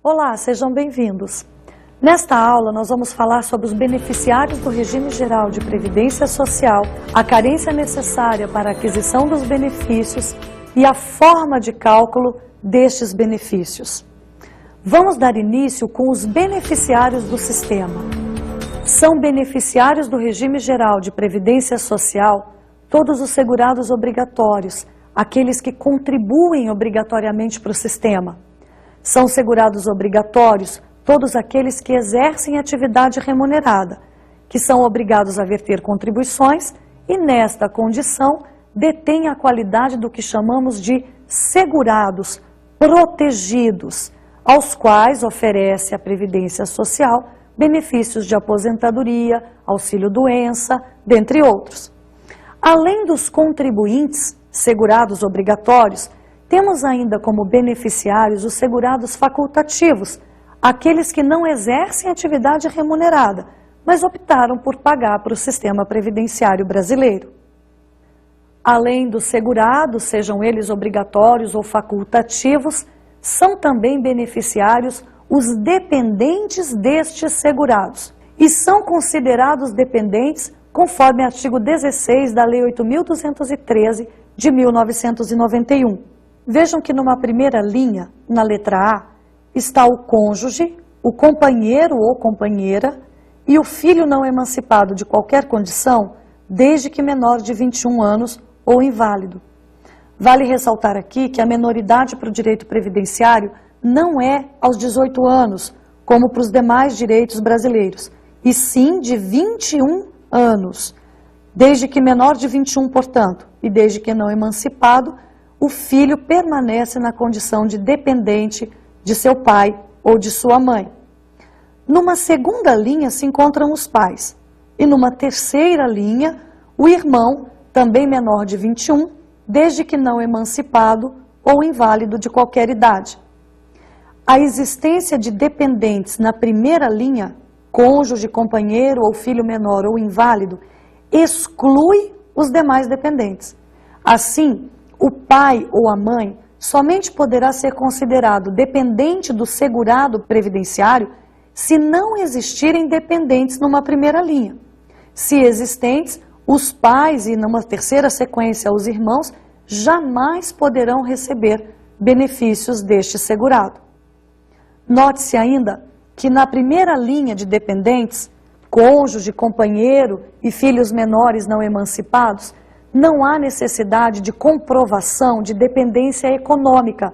Olá, sejam bem-vindos. Nesta aula, nós vamos falar sobre os beneficiários do Regime Geral de Previdência Social, a carência necessária para a aquisição dos benefícios e a forma de cálculo destes benefícios. Vamos dar início com os beneficiários do sistema. São beneficiários do Regime Geral de Previdência Social todos os segurados obrigatórios, aqueles que contribuem obrigatoriamente para o sistema. São segurados obrigatórios todos aqueles que exercem atividade remunerada, que são obrigados a verter contribuições e, nesta condição, detêm a qualidade do que chamamos de segurados protegidos, aos quais oferece a Previdência Social benefícios de aposentadoria, auxílio-doença, dentre outros. Além dos contribuintes segurados obrigatórios, temos ainda como beneficiários os segurados facultativos, aqueles que não exercem atividade remunerada, mas optaram por pagar para o sistema previdenciário brasileiro. Além dos segurados, sejam eles obrigatórios ou facultativos, são também beneficiários os dependentes destes segurados e são considerados dependentes conforme artigo 16 da Lei 8.213 de 1991. Vejam que numa primeira linha, na letra A, está o cônjuge, o companheiro ou companheira e o filho não emancipado de qualquer condição, desde que menor de 21 anos ou inválido. Vale ressaltar aqui que a menoridade para o direito previdenciário não é aos 18 anos, como para os demais direitos brasileiros, e sim de 21 anos. Desde que menor de 21, portanto, e desde que não emancipado, o filho permanece na condição de dependente de seu pai ou de sua mãe. Numa segunda linha se encontram os pais, e numa terceira linha, o irmão, também menor de 21, desde que não emancipado ou inválido de qualquer idade. A existência de dependentes na primeira linha, cônjuge, companheiro ou filho menor ou inválido, exclui os demais dependentes. Assim, o pai ou a mãe somente poderá ser considerado dependente do segurado previdenciário se não existirem dependentes numa primeira linha. Se existentes, os pais e numa terceira sequência os irmãos jamais poderão receber benefícios deste segurado. Note-se ainda que na primeira linha de dependentes, cônjuge, companheiro e filhos menores não emancipados, não há necessidade de comprovação de dependência econômica.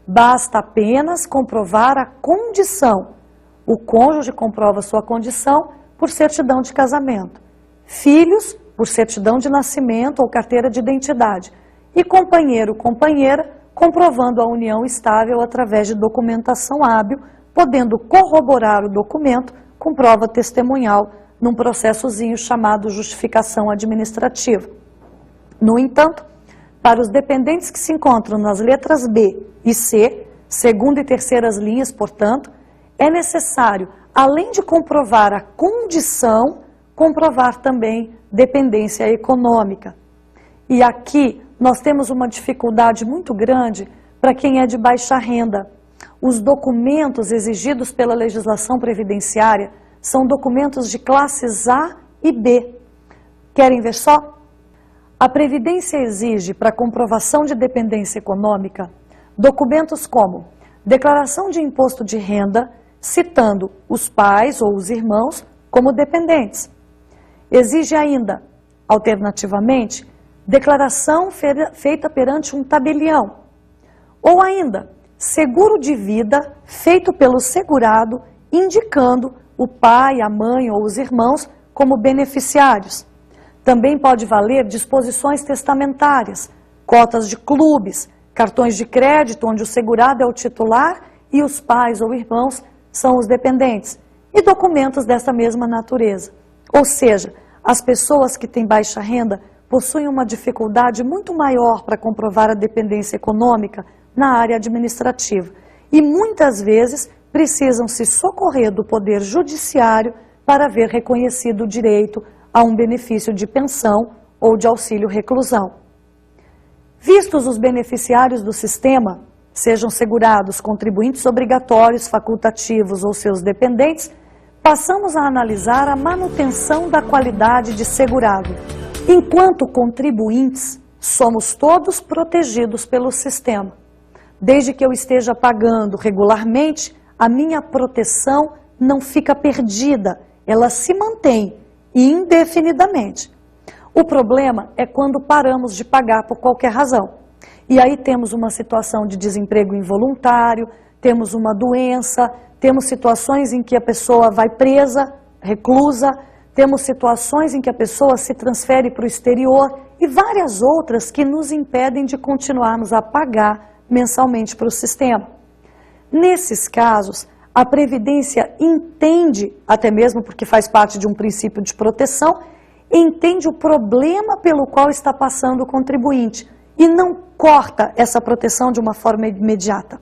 Basta apenas comprovar a condição. O cônjuge comprova sua condição por certidão de casamento. Filhos, por certidão de nascimento ou carteira de identidade. E companheiro, companheira, comprovando a união estável através de documentação hábil, podendo corroborar o documento com prova testemunhal num processozinho chamado justificação administrativa. No entanto, para os dependentes que se encontram nas letras B e C, segunda e terceiras linhas, portanto, é necessário, além de comprovar a condição, comprovar também dependência econômica. E aqui nós temos uma dificuldade muito grande para quem é de baixa renda. Os documentos exigidos pela legislação previdenciária são documentos de classes A e B. Querem ver só? A Previdência exige, para comprovação de dependência econômica, documentos como declaração de imposto de renda, citando os pais ou os irmãos como dependentes. Exige ainda, alternativamente, declaração feita perante um tabelião. Ou ainda, seguro de vida feito pelo segurado, indicando o pai, a mãe ou os irmãos como beneficiários. Também pode valer disposições testamentárias, cotas de clubes, cartões de crédito onde o segurado é o titular e os pais ou irmãos são os dependentes, e documentos dessa mesma natureza. Ou seja, as pessoas que têm baixa renda possuem uma dificuldade muito maior para comprovar a dependência econômica na área administrativa e muitas vezes precisam se socorrer do poder judiciário para ver reconhecido o direito a um benefício de pensão ou de auxílio reclusão. Vistos os beneficiários do sistema, sejam segurados contribuintes obrigatórios, facultativos ou seus dependentes, passamos a analisar a manutenção da qualidade de segurado. Enquanto contribuintes, somos todos protegidos pelo sistema. Desde que eu esteja pagando regularmente, a minha proteção não fica perdida, ela se mantém indefinidamente. O problema é quando paramos de pagar por qualquer razão. E aí temos uma situação de desemprego involuntário, temos uma doença, temos situações em que a pessoa vai presa, reclusa, temos situações em que a pessoa se transfere para o exterior e várias outras que nos impedem de continuarmos a pagar mensalmente para o sistema. Nesses casos, a Previdência entende, até mesmo porque faz parte de um princípio de proteção, entende o problema pelo qual está passando o contribuinte e não corta essa proteção de uma forma imediata.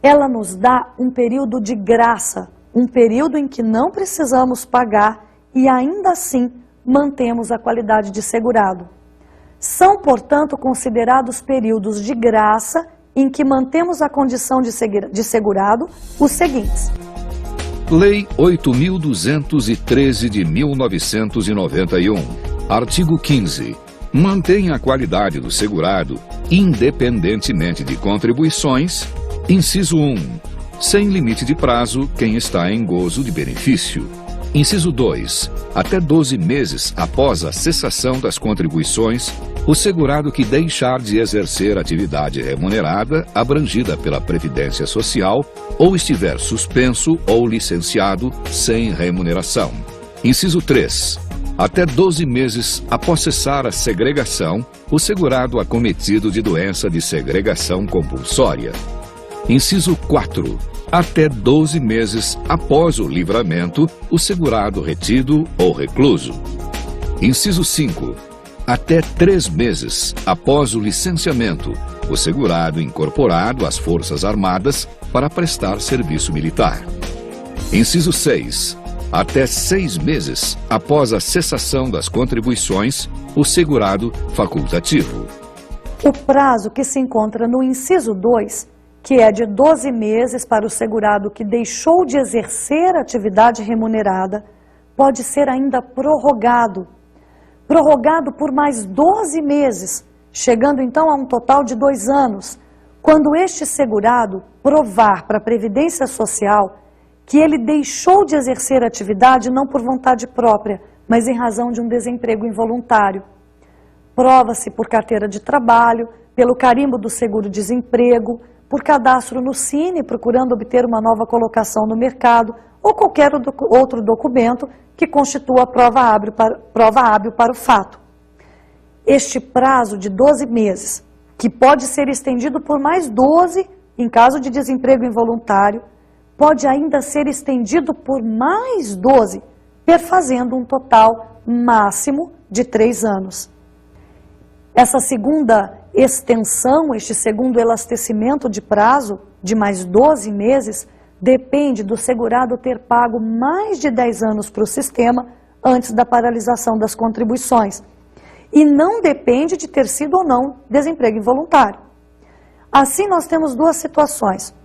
Ela nos dá um período de graça, um período em que não precisamos pagar e ainda assim mantemos a qualidade de segurado. São, portanto, considerados períodos de graça em que mantemos a condição de segurado os seguintes. Lei 8.213 de 1991, artigo 15. Mantém a qualidade do segurado, independentemente de contribuições. Inciso 1. Sem limite de prazo, quem está em gozo de benefício. Inciso 2. Até 12 meses após a cessação das contribuições, o segurado que deixar de exercer atividade remunerada abrangida pela Previdência Social ou estiver suspenso ou licenciado sem remuneração. Inciso 3. Até 12 meses após cessar a segregação, o segurado acometido de doença de segregação compulsória. Inciso 4. Até 12 meses após o livramento, o segurado retido ou recluso. Inciso 5. Até 3 meses após o licenciamento, o segurado incorporado às Forças Armadas para prestar serviço militar. Inciso 6. Até 6 meses após a cessação das contribuições, o segurado facultativo. O prazo que se encontra no inciso 2, que é de 12 meses para o segurado que deixou de exercer atividade remunerada, pode ser ainda prorrogado. Prorrogado por mais 12 meses, chegando então a um total de 2 anos, quando este segurado provar para a Previdência Social que ele deixou de exercer atividade não por vontade própria, mas em razão de um desemprego involuntário. Prova-se por carteira de trabalho, pelo carimbo do seguro-desemprego, por cadastro no Cine, procurando obter uma nova colocação no mercado, ou qualquer outro documento que constitua prova hábil para o fato. Este prazo de 12 meses, que pode ser estendido por mais 12 em caso de desemprego involuntário, pode ainda ser estendido por mais 12, perfazendo um total máximo de 3 anos. Essa segunda extensão, este segundo elastecimento de prazo, de mais 12 meses, depende do segurado ter pago mais de 10 anos para o sistema antes da paralisação das contribuições. E não depende de ter sido ou não desemprego involuntário. Assim, nós temos duas situações.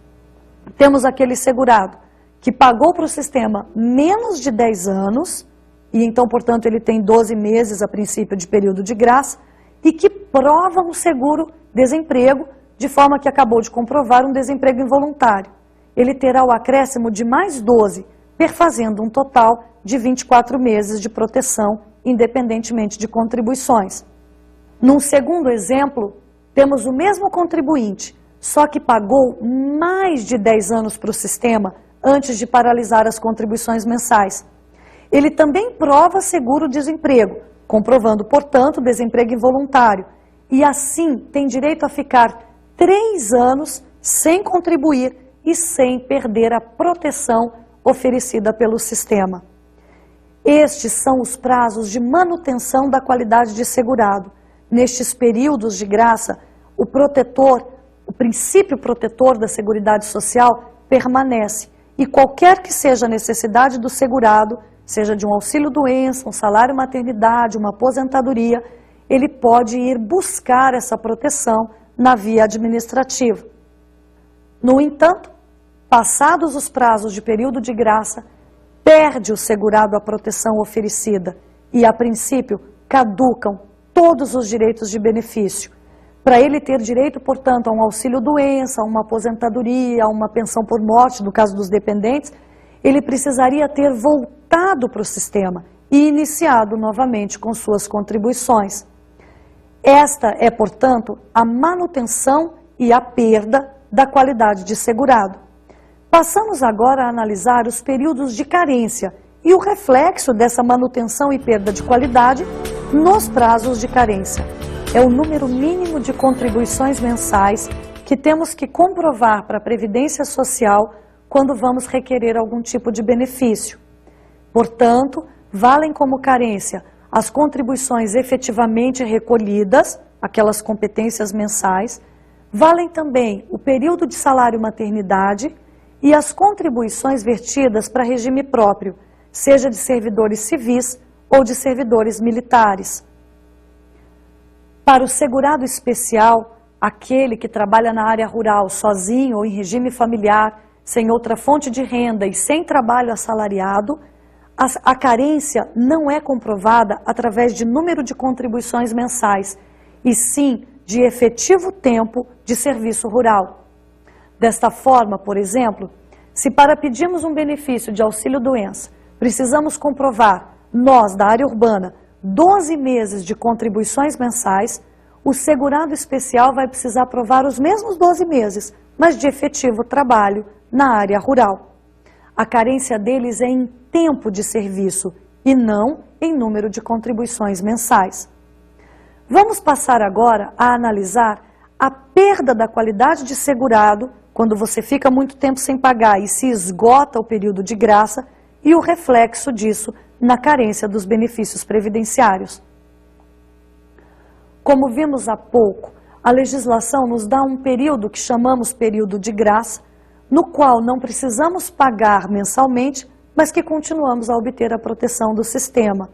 Temos aquele segurado que pagou para o sistema menos de 10 anos, e então, portanto, ele tem 12 meses a princípio de período de graça, e que prova um seguro-desemprego, de forma que acabou de comprovar um desemprego involuntário. Ele terá o acréscimo de mais 12, perfazendo um total de 24 meses de proteção, independentemente de contribuições. Num segundo exemplo, temos o mesmo contribuinte, só que pagou mais de 10 anos para o sistema antes de paralisar as contribuições mensais. Ele também prova seguro-desemprego, comprovando, portanto, desemprego involuntário, e assim tem direito a ficar 3 anos sem contribuir e sem perder a proteção oferecida pelo sistema. Estes são os prazos de manutenção da qualidade de segurado. Nestes períodos de graça, o princípio protetor da Seguridade Social permanece, e qualquer que seja a necessidade do segurado, seja de um auxílio-doença, um salário-maternidade, uma aposentadoria, ele pode ir buscar essa proteção na via administrativa. No entanto, passados os prazos de período de graça, perde o segurado a proteção oferecida e, a princípio, caducam todos os direitos de benefício. Para ele ter direito, portanto, a um auxílio-doença, a uma aposentadoria, a uma pensão por morte, no caso dos dependentes, ele precisaria ter voltado para o sistema e iniciado novamente com suas contribuições. Esta é, portanto, a manutenção e a perda da qualidade de segurado. Passamos agora a analisar os períodos de carência e o reflexo dessa manutenção e perda de qualidade nos prazos de carência. É o número mínimo de contribuições mensais que temos que comprovar para a Previdência Social quando vamos requerer algum tipo de benefício. Portanto, valem como carência as contribuições efetivamente recolhidas, aquelas competências mensais, valem também o período de salário-maternidade e as contribuições vertidas para regime próprio, seja de servidores civis ou de servidores militares. Para o segurado especial, aquele que trabalha na área rural sozinho ou em regime familiar, sem outra fonte de renda e sem trabalho assalariado, a carência não é comprovada através de número de contribuições mensais, e sim de efetivo tempo de serviço rural. Desta forma, por exemplo, se para pedirmos um benefício de auxílio-doença, precisamos comprovar, nós da área urbana, 12 meses de contribuições mensais, o segurado especial vai precisar provar os mesmos 12 meses, mas de efetivo trabalho na área rural. A carência deles é em tempo de serviço e não em número de contribuições mensais. Vamos passar agora a analisar a perda da qualidade de segurado quando você fica muito tempo sem pagar e se esgota o período de graça e o reflexo disso na carência dos benefícios previdenciários. Como vimos há pouco, a legislação nos dá um período que chamamos período de graça, no qual não precisamos pagar mensalmente, mas que continuamos a obter a proteção do sistema.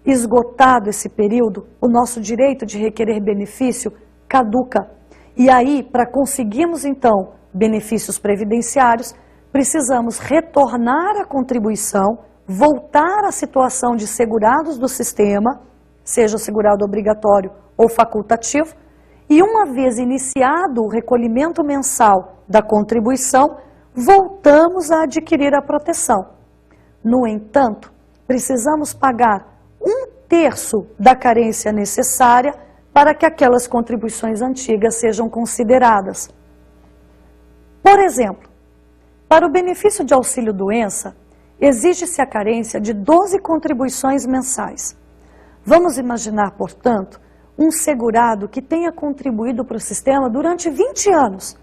Esgotado esse período, o nosso direito de requerer benefício caduca. E aí, para conseguirmos então benefícios previdenciários, precisamos retornar à contribuição, voltar à situação de segurados do sistema, seja o segurado obrigatório ou facultativo, e uma vez iniciado o recolhimento mensal da contribuição, voltamos a adquirir a proteção. No entanto, precisamos pagar 1/3 da carência necessária para que aquelas contribuições antigas sejam consideradas. Por exemplo, para o benefício de auxílio-doença, exige-se a carência de 12 contribuições mensais. Vamos imaginar, portanto, um segurado que tenha contribuído para o sistema durante 20 anos,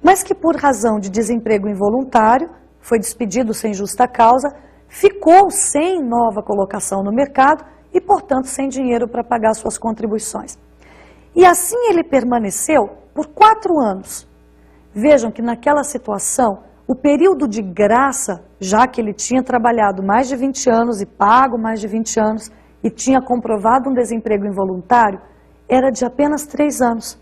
mas que por razão de desemprego involuntário, foi despedido sem justa causa, ficou sem nova colocação no mercado e, portanto, sem dinheiro para pagar suas contribuições. E assim ele permaneceu por 4 anos. Vejam que naquela situação, o período de graça, já que ele tinha trabalhado mais de 20 anos e pago mais de 20 anos e tinha comprovado um desemprego involuntário, era de apenas 3 anos.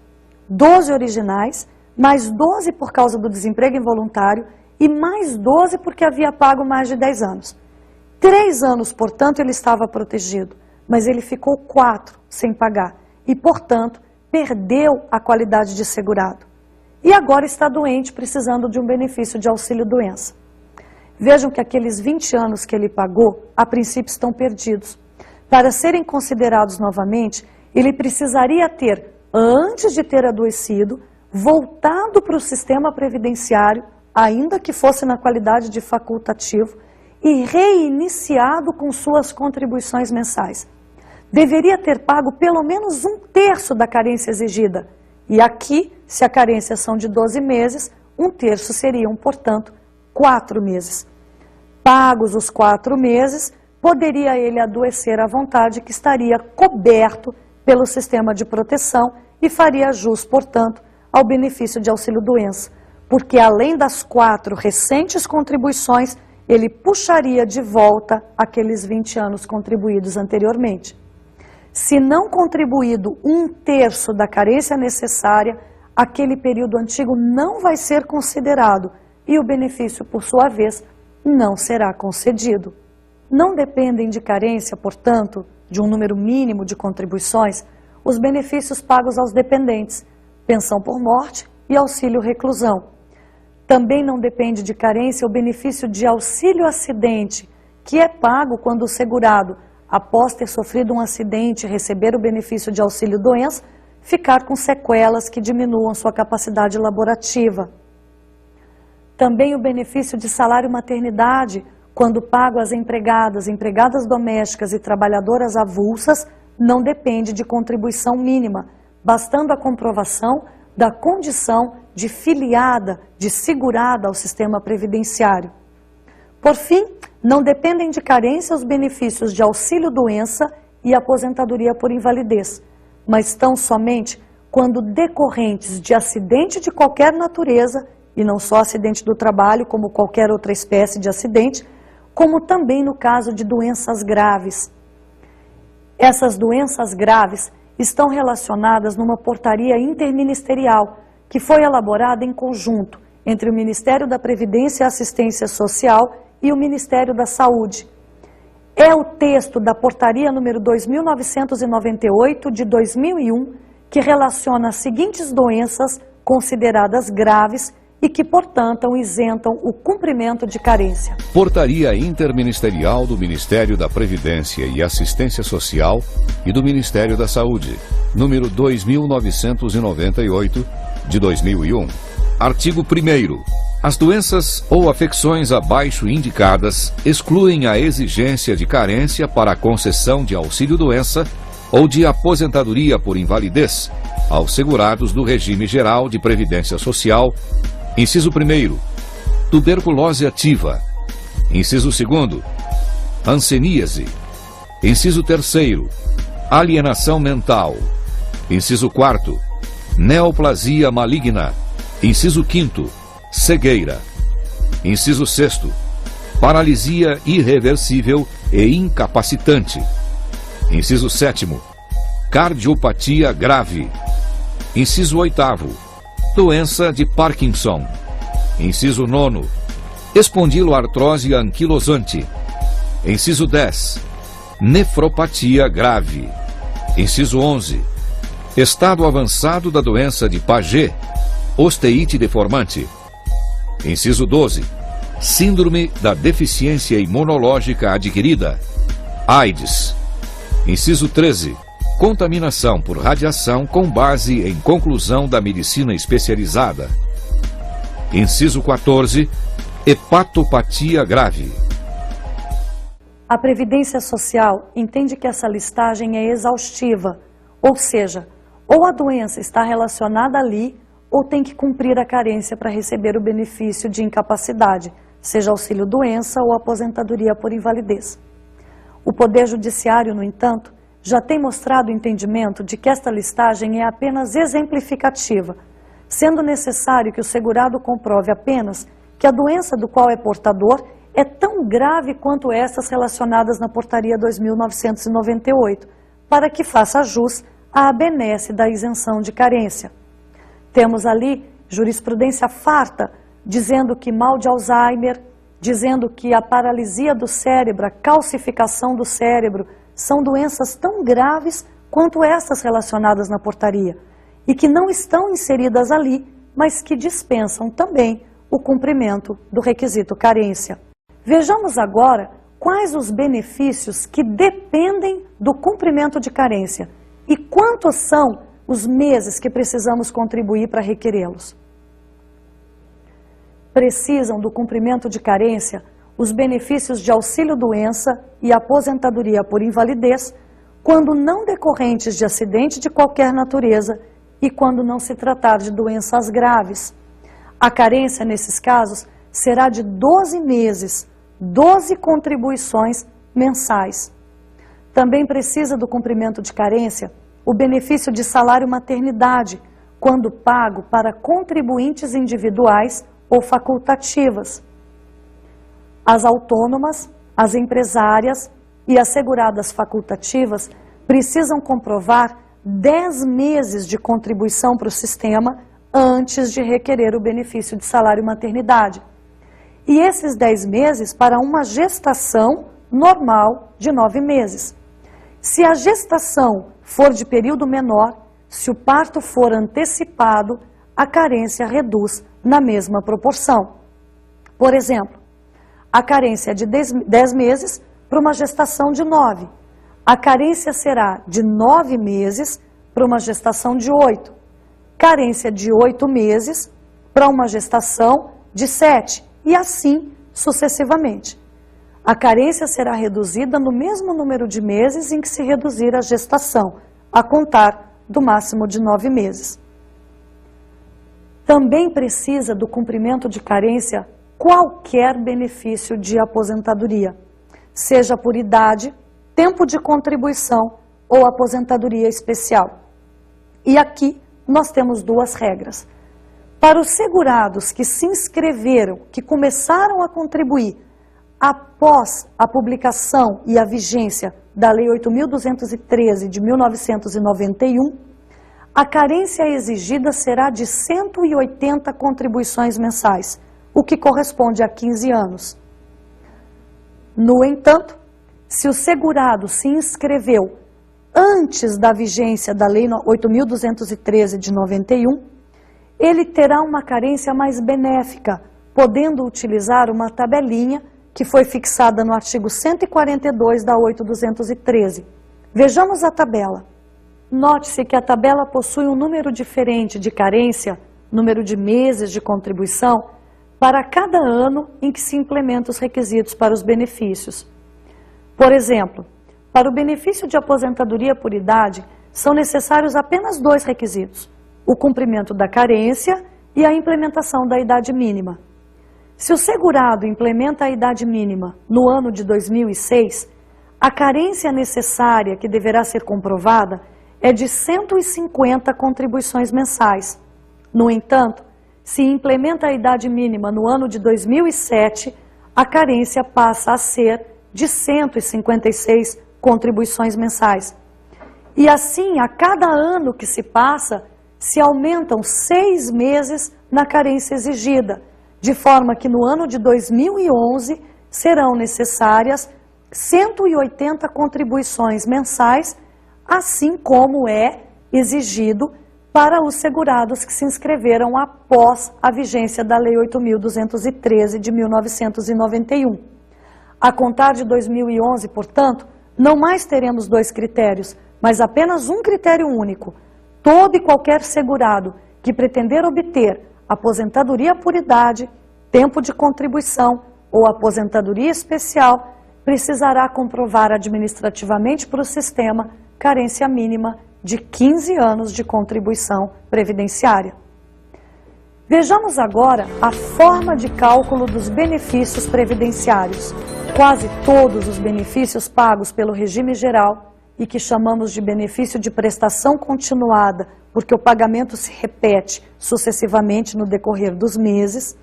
12 originais, mais 12 por causa do desemprego involuntário e mais 12 porque havia pago mais de 10 anos. 3 anos, portanto, ele estava protegido, mas ele ficou 4 sem pagar e, portanto, perdeu a qualidade de segurado. E agora está doente, precisando de um benefício de auxílio-doença. Vejam que aqueles 20 anos que ele pagou, a princípio estão perdidos. Para serem considerados novamente, ele precisaria ter, antes de ter adoecido, voltado para o sistema previdenciário, ainda que fosse na qualidade de facultativo, e reiniciado com suas contribuições mensais. Deveria ter pago pelo menos 1/3 da carência exigida. E aqui, se a carência são de 12 meses, 1/3 seriam, portanto, 4 meses. Pagos os 4 meses, poderia ele adoecer à vontade, que estaria coberto pelo sistema de proteção e faria jus, portanto, ao benefício de auxílio-doença, porque além das 4 recentes contribuições, ele puxaria de volta aqueles 20 anos contribuídos anteriormente. Se não contribuído 1/3 da carência necessária, aquele período antigo não vai ser considerado e o benefício, por sua vez, não será concedido. Não dependem de carência, portanto, de um número mínimo de contribuições, os benefícios pagos aos dependentes, pensão por morte e auxílio reclusão. Também não depende de carência o benefício de auxílio acidente, que é pago quando o segurado, após ter sofrido um acidente e receber o benefício de auxílio doença, ficar com sequelas que diminuam sua capacidade laborativa. Também o benefício de salário maternidade, quando pago às empregadas, empregadas domésticas e trabalhadoras avulsas, não depende de contribuição mínima, bastando a comprovação da condição de filiada, de segurada ao sistema previdenciário. Por fim, não dependem de carência os benefícios de auxílio-doença e aposentadoria por invalidez, mas tão somente quando decorrentes de acidente de qualquer natureza, e não só acidente do trabalho, como qualquer outra espécie de acidente, como também no caso de doenças graves. Essas doenças graves estão relacionadas numa portaria interministerial que foi elaborada em conjunto entre o Ministério da Previdência e Assistência Social e o Ministério da Saúde. É o texto da portaria número 2.998 de 2001 que relaciona as seguintes doenças consideradas graves e que, portanto, isentam o cumprimento de carência. Portaria Interministerial do Ministério da Previdência e Assistência Social e do Ministério da Saúde, número 2.998, de 2001. Artigo 1º. As doenças ou afecções abaixo indicadas excluem a exigência de carência para a concessão de auxílio-doença ou de aposentadoria por invalidez aos segurados do regime geral de previdência social. Inciso 1º, tuberculose ativa. Inciso 2º, hanseníase. Inciso 3º, alienação mental. Inciso 4º, neoplasia maligna. Inciso 5º, cegueira. Inciso 6º, paralisia irreversível e incapacitante. Inciso 7º, cardiopatia grave. Inciso 8º, doença de Parkinson. Inciso 9º, espondiloartrose anquilosante. Inciso 10, nefropatia grave. Inciso 11, estado avançado da doença de Paget, osteite deformante. Inciso 12, síndrome da deficiência imunológica adquirida, AIDS. Inciso 13, contaminação por radiação com base em conclusão da medicina especializada. Inciso 14, hepatopatia grave. A Previdência Social entende que essa listagem é exaustiva, ou seja, ou a doença está relacionada ali, ou tem que cumprir a carência para receber o benefício de incapacidade, seja auxílio-doença ou aposentadoria por invalidez. O Poder Judiciário, no entanto, já tem mostrado o entendimento de que esta listagem é apenas exemplificativa, sendo necessário que o segurado comprove apenas que a doença do qual é portador é tão grave quanto estas relacionadas na Portaria 2.998, para que faça jus à benesse da isenção de carência. Temos ali jurisprudência farta, dizendo que mal de Alzheimer, dizendo que a paralisia do cérebro, a calcificação do cérebro, são doenças tão graves quanto estas relacionadas na portaria, e que não estão inseridas ali, mas que dispensam também o cumprimento do requisito carência. Vejamos agora quais os benefícios que dependem do cumprimento de carência e quantos são os meses que precisamos contribuir para requerê-los. Precisam do cumprimento de carência os benefícios de auxílio-doença e aposentadoria por invalidez, quando não decorrentes de acidente de qualquer natureza e quando não se tratar de doenças graves. A carência, nesses casos, será de 12 meses, 12 contribuições mensais. Também precisa do cumprimento de carência o benefício de salário maternidade, quando pago para contribuintes individuais ou facultativas. As autônomas, as empresárias e as seguradas facultativas precisam comprovar 10 meses de contribuição para o sistema antes de requerer o benefício de salário maternidade. E esses 10 meses para uma gestação normal de 9 meses. Se a gestação for de período menor, se o parto for antecipado, a carência reduz na mesma proporção. Por exemplo, a carência é de 10 meses para uma gestação de 9. A carência será de 9 meses para uma gestação de 8. Carência de 8 meses para uma gestação de 7. E assim sucessivamente. A carência será reduzida no mesmo número de meses em que se reduzir a gestação, a contar do máximo de 9 meses. Também precisa do cumprimento de carência qualquer benefício de aposentadoria, seja por idade, tempo de contribuição ou aposentadoria especial. E aqui nós temos 2 regras. Para os segurados que se inscreveram, que começaram a contribuir após a publicação e a vigência da Lei 8.213 de 1991, a carência exigida será de 180 contribuições mensais, o que corresponde a 15 anos. No entanto, se o segurado se inscreveu antes da vigência da Lei 8.213 de 91, ele terá uma carência mais benéfica, podendo utilizar uma tabelinha que foi fixada no artigo 142 da 8.213. Vejamos a tabela. Note-se que a tabela possui um número diferente de carência, número de meses de contribuição, para cada ano em que se implementam os requisitos para os benefícios. Por exemplo, para o benefício de aposentadoria por idade, são necessários apenas 2 requisitos: o cumprimento da carência e a implementação da idade mínima. Se o segurado implementa a idade mínima no ano de 2006, a carência necessária que deverá ser comprovada é de 150 contribuições mensais. No entanto, se implementa a idade mínima no ano de 2007, a carência passa a ser de 156 contribuições mensais. E assim, a cada ano que se passa, se aumentam 6 meses na carência exigida, de forma que no ano de 2011 serão necessárias 180 contribuições mensais, assim como é exigido para os segurados que se inscreveram após a vigência da Lei 8.213 de 1991. A contar de 2011, portanto, não mais teremos 2 critérios, mas apenas um critério único. Todo e qualquer segurado que pretender obter aposentadoria por idade, tempo de contribuição ou aposentadoria especial precisará comprovar administrativamente para o sistema carência mínima de 15 anos de contribuição previdenciária. Vejamos agora a forma de cálculo dos benefícios previdenciários. Quase todos os benefícios pagos pelo regime geral e que chamamos de benefício de prestação continuada, porque o pagamento se repete sucessivamente no decorrer dos meses,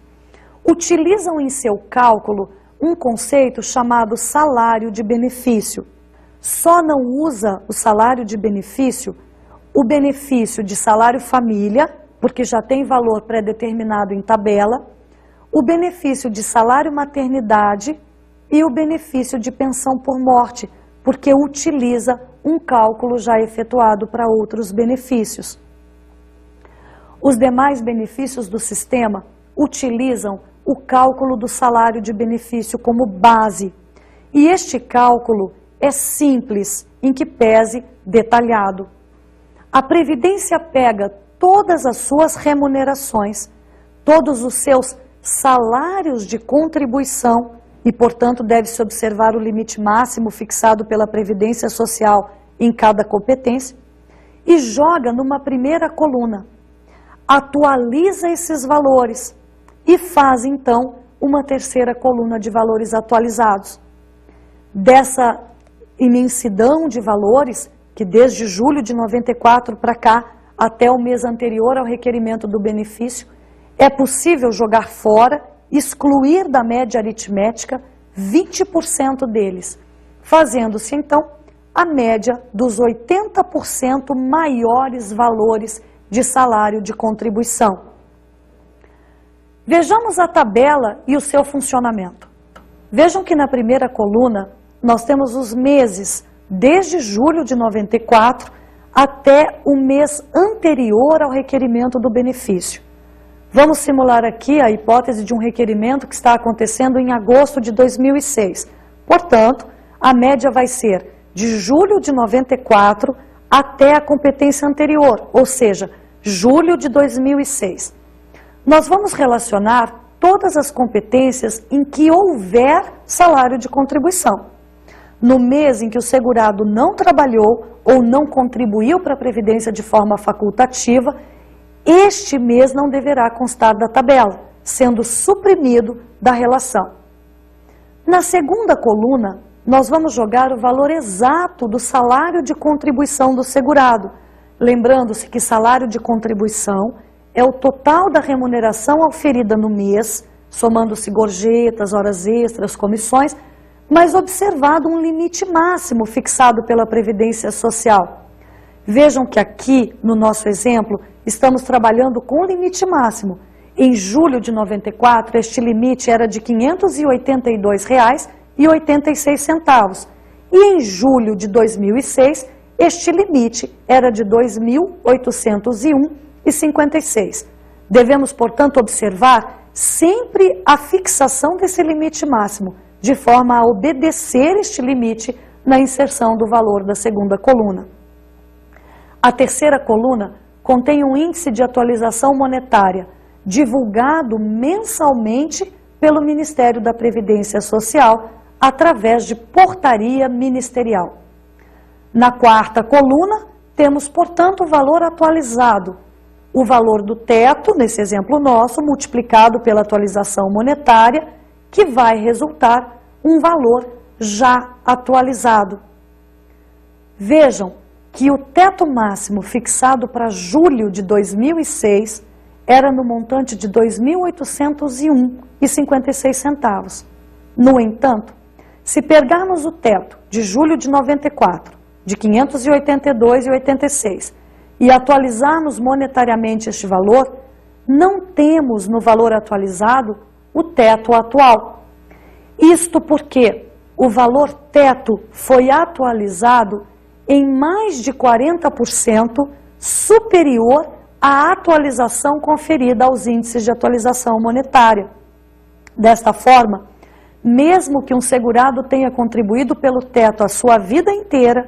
utilizam em seu cálculo um conceito chamado salário de benefício. Só não usa o salário de benefício o benefício de salário família, porque já tem valor pré-determinado em tabela, o benefício de salário maternidade e o benefício de pensão por morte, porque utiliza um cálculo já efetuado para outros benefícios. Os demais benefícios do sistema utilizam o cálculo do salário de benefício como base. E este cálculo é simples, em que pese detalhado. A Previdência pega todas as suas remunerações, todos os seus salários de contribuição, e, portanto, deve-se observar o limite máximo fixado pela Previdência Social em cada competência, e joga numa primeira coluna. Atualiza esses valores e faz, então, uma terceira coluna de valores atualizados. Dessa imensidão de valores, que desde julho de 94 para cá, até o mês anterior ao requerimento do benefício, é possível jogar fora, excluir da média aritmética 20% deles, fazendo-se então a média dos 80% maiores valores de salário de contribuição. Vejamos a tabela e o seu funcionamento. Vejam que na primeira coluna nós temos os meses desde julho de 94 até o mês anterior ao requerimento do benefício. Vamos simular aqui a hipótese de um requerimento que está acontecendo em agosto de 2006. Portanto, a média vai ser de julho de 94 até a competência anterior, ou seja, julho de 2006. Nós vamos relacionar todas as competências em que houver salário de contribuição. No mês em que o segurado não trabalhou ou não contribuiu para a Previdência de forma facultativa, este mês não deverá constar da tabela, sendo suprimido da relação. Na segunda coluna, nós vamos jogar o valor exato do salário de contribuição do segurado, lembrando-se que salário de contribuição é o total da remuneração oferida no mês, somando-se gorjetas, horas extras, comissões, mas observado um limite máximo fixado pela Previdência Social. Vejam que aqui, no nosso exemplo, estamos trabalhando com limite máximo. Em julho de 94, este limite era de R$ 582,86. E em julho de 2006, este limite era de R$ 2.801,56. Devemos, portanto, observar sempre a fixação desse limite máximo, de forma a obedecer este limite na inserção do valor da segunda coluna. A terceira coluna contém um índice de atualização monetária, divulgado mensalmente pelo Ministério da Previdência Social, através de portaria ministerial. Na quarta coluna, temos, portanto, o valor atualizado, o valor do teto, nesse exemplo nosso, multiplicado pela atualização monetária, que vai resultar um valor já atualizado. Vejam que o teto máximo fixado para julho de 2006 era no montante de R$ 2.801,56. No entanto, se pegarmos o teto de julho de 94, de R$ 582,86, e atualizarmos monetariamente este valor, não temos no valor atualizado o teto atual. Isto porque o valor teto foi atualizado em mais de 40% superior à atualização conferida aos índices de atualização monetária. Desta forma, mesmo que um segurado tenha contribuído pelo teto a sua vida inteira,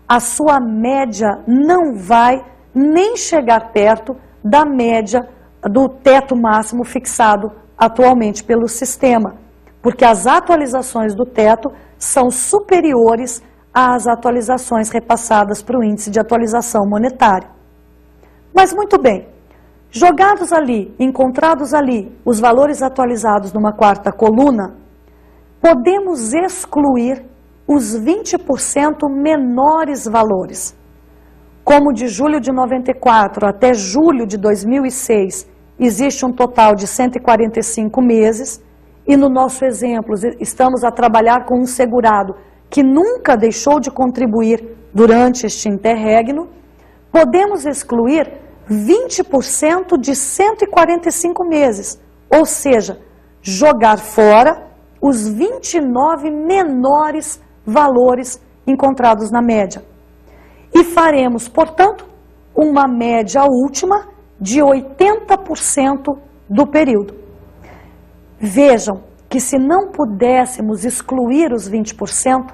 a sua média não vai nem chegar perto da média do teto máximo fixado atualmente pelo sistema, porque as atualizações do teto são superiores às atualizações repassadas para o índice de atualização monetária. Mas muito bem, jogados ali, encontrados ali os valores atualizados numa quarta coluna, podemos excluir os 20% menores valores. Como de julho de 94 até julho de 2006 existe um total de 145 meses, e no nosso exemplo estamos a trabalhar com um segurado que nunca deixou de contribuir durante este interregno, podemos excluir 20% de 145 meses, ou seja, jogar fora os 29 menores valores encontrados na média. E faremos, portanto, uma média última de 80% do período. Vejam que se não pudéssemos excluir os 20%,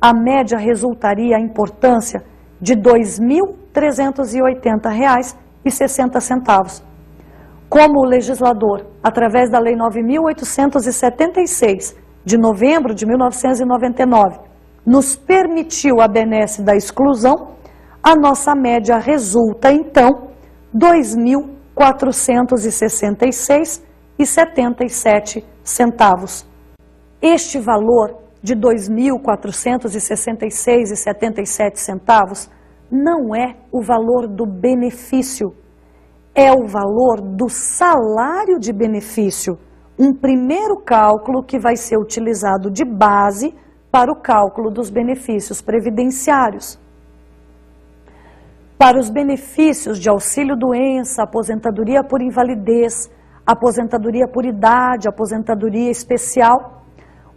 a média resultaria a importância de R$ 2.380,60. Como o legislador, através da Lei 9.876, de novembro de 1999, nos permitiu a benesse da exclusão, a nossa média resulta, então, R$ 2.466,77. Este valor de R$ 2.466,77 não é o valor do benefício, é o valor do salário de benefício, um primeiro cálculo que vai ser utilizado de base para o cálculo dos benefícios previdenciários. Para os benefícios de auxílio-doença, aposentadoria por invalidez, aposentadoria por idade, aposentadoria especial,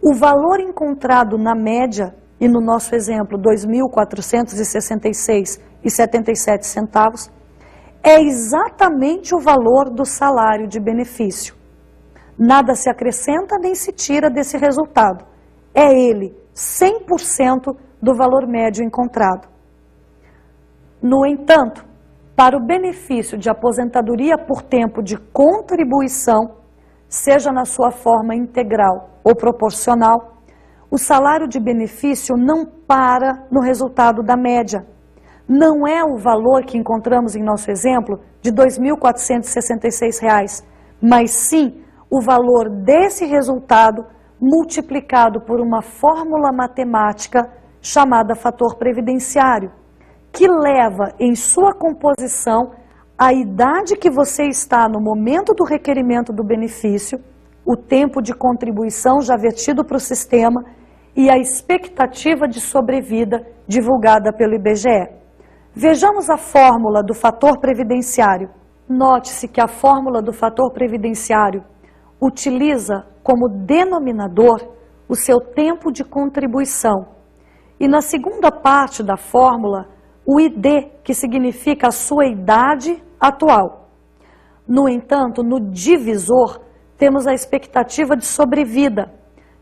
o valor encontrado na média, e no nosso exemplo, R$ 2.466,77, é exatamente o valor do salário de benefício. Nada se acrescenta nem se tira desse resultado. É ele, 100% do valor médio encontrado. No entanto, para o benefício de aposentadoria por tempo de contribuição, seja na sua forma integral ou proporcional, o salário de benefício não para no resultado da média. Não é o valor que encontramos em nosso exemplo de R$ 2.466, mas sim o valor desse resultado multiplicado por uma fórmula matemática chamada fator previdenciário, que leva em sua composição a idade que você está no momento do requerimento do benefício, o tempo de contribuição já vertido para o sistema e a expectativa de sobrevida divulgada pelo IBGE. Vejamos a fórmula do fator previdenciário. Note-se que a fórmula do fator previdenciário utiliza como denominador o seu tempo de contribuição. E na segunda parte da fórmula, o ID, que significa a sua idade atual. No entanto, no divisor, temos a expectativa de sobrevida,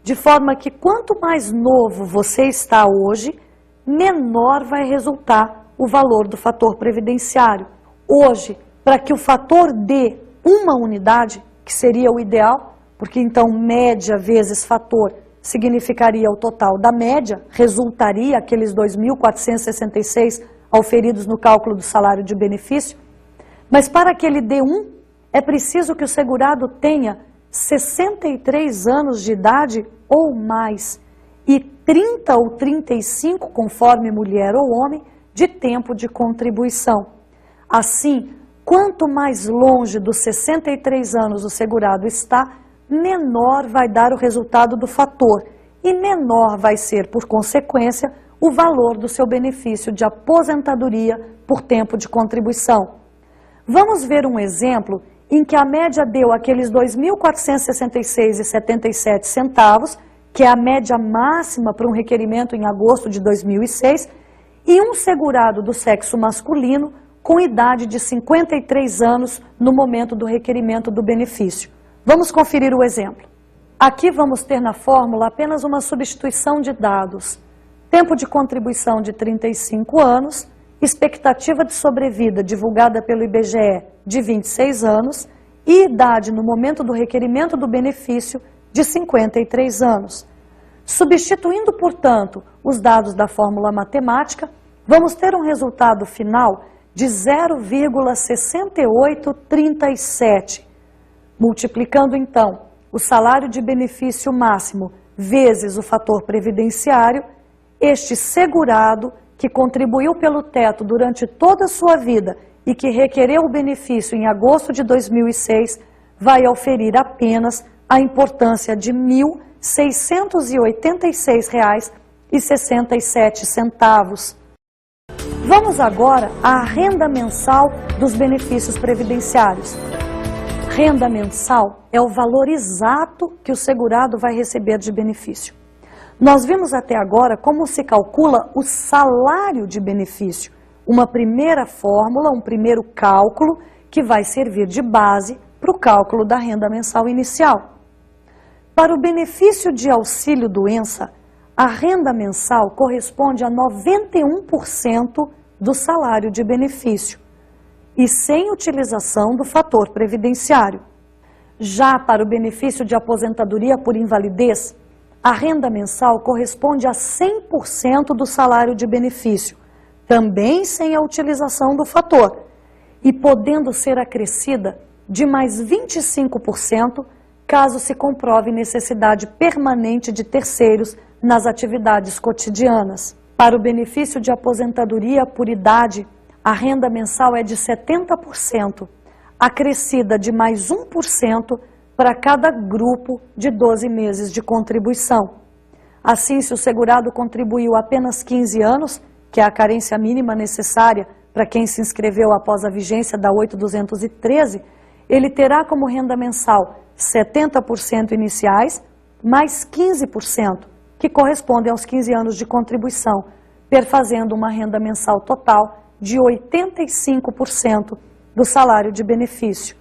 de forma que quanto mais novo você está hoje, menor vai resultar o valor do fator previdenciário. Hoje, para que o fator dê uma unidade, que seria o ideal, porque então média vezes fator significaria o total da média, resultaria aqueles 2.466 auferidos no cálculo do salário de benefício, mas para que ele dê 1, é preciso que o segurado tenha 63 anos de idade ou mais e 30 ou 35, conforme mulher ou homem, de tempo de contribuição. Assim, quanto mais longe dos 63 anos o segurado está, menor vai dar o resultado do fator e menor vai ser, por consequência, o valor do seu benefício de aposentadoria por tempo de contribuição. Vamos ver um exemplo em que a média deu aqueles R$ 2.466,77, que é a média máxima para um requerimento em agosto de 2006, e um segurado do sexo masculino com idade de 53 anos no momento do requerimento do benefício. Vamos conferir o exemplo. Aqui vamos ter na fórmula apenas uma substituição de dados. Tempo de contribuição de 35 anos, expectativa de sobrevida divulgada pelo IBGE de 26 anos e idade no momento do requerimento do benefício de 53 anos. Substituindo, portanto, os dados da fórmula matemática, vamos ter um resultado final de 0,6837. Multiplicando, então, o salário de benefício máximo vezes o fator previdenciário, este segurado que contribuiu pelo teto durante toda a sua vida e que requereu o benefício em agosto de 2006, vai auferir apenas a importância de R$ 1.686,67. Vamos agora à renda mensal dos benefícios previdenciários. Renda mensal é o valor exato que o segurado vai receber de benefício. Nós vimos até agora como se calcula o salário de benefício, uma primeira fórmula, um primeiro cálculo que vai servir de base para o cálculo da renda mensal inicial. Para o benefício de auxílio-doença, a renda mensal corresponde a 91% do salário de benefício e sem utilização do fator previdenciário. Já para o benefício de aposentadoria por invalidez, a renda mensal corresponde a 100% do salário de benefício, também sem a utilização do fator, e podendo ser acrescida de mais 25% caso se comprove necessidade permanente de terceiros nas atividades cotidianas. Para o benefício de aposentadoria por idade, a renda mensal é de 70%, acrescida de mais 1% para cada grupo de 12 meses de contribuição. Assim, se o segurado contribuiu apenas 15 anos, que é a carência mínima necessária para quem se inscreveu após a vigência da 8.213, ele terá como renda mensal 70% iniciais, mais 15%, que correspondem aos 15 anos de contribuição, perfazendo uma renda mensal total de 85% do salário de benefício.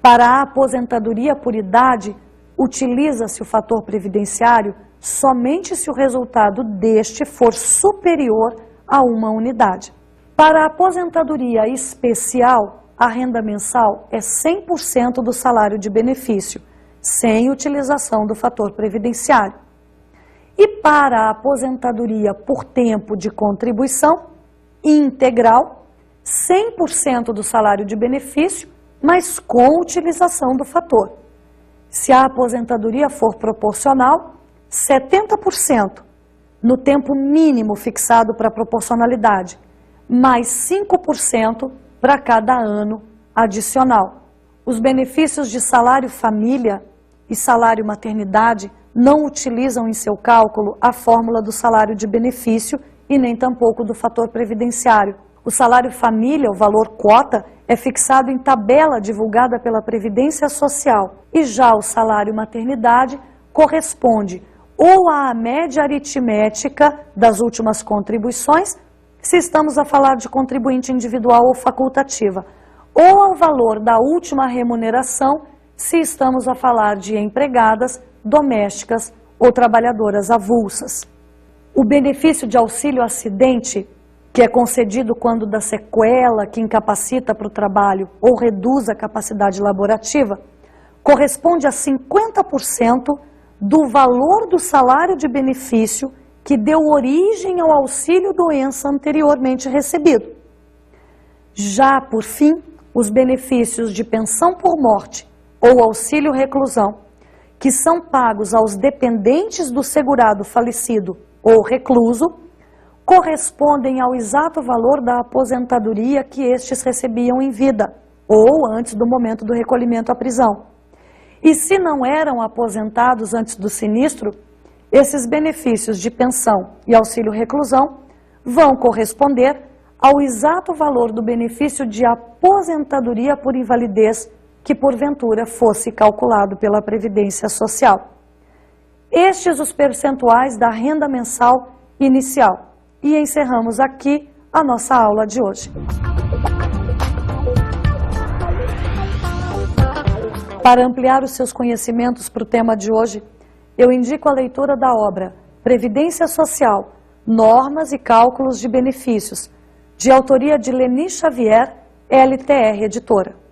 Para a aposentadoria por idade, utiliza-se o fator previdenciário somente se o resultado deste for superior a uma unidade. Para a aposentadoria especial, a renda mensal é 100% do salário de benefício, sem utilização do fator previdenciário. E para a aposentadoria por tempo de contribuição integral, 100% do salário de benefício, mas com utilização do fator. Se a aposentadoria for proporcional, 70% no tempo mínimo fixado para proporcionalidade, mais 5% para cada ano adicional. Os benefícios de salário família e salário maternidade não utilizam em seu cálculo a fórmula do salário de benefício e nem tampouco do fator previdenciário. O salário família, o valor cota, é fixado em tabela divulgada pela Previdência Social e já o salário maternidade corresponde ou à média aritmética das últimas contribuições, se estamos a falar de contribuinte individual ou facultativa, ou ao valor da última remuneração, se estamos a falar de empregadas, domésticas ou trabalhadoras avulsas. O benefício de auxílio acidente, que é concedido quando dá sequela que incapacita para o trabalho ou reduz a capacidade laborativa, corresponde a 50% do valor do salário de benefício que deu origem ao auxílio-doença anteriormente recebido. Já, por fim, os benefícios de pensão por morte ou auxílio-reclusão, que são pagos aos dependentes do segurado falecido ou recluso, correspondem ao exato valor da aposentadoria que estes recebiam em vida ou antes do momento do recolhimento à prisão. E se não eram aposentados antes do sinistro, esses benefícios de pensão e auxílio-reclusão vão corresponder ao exato valor do benefício de aposentadoria por invalidez que porventura fosse calculado pela Previdência Social. Estes os percentuais da renda mensal inicial. E encerramos aqui a nossa aula de hoje. Para ampliar os seus conhecimentos para o tema de hoje, eu indico a leitura da obra Previdência Social, Normas e Cálculos de Benefícios, de autoria de Leni Xavier, LTR Editora.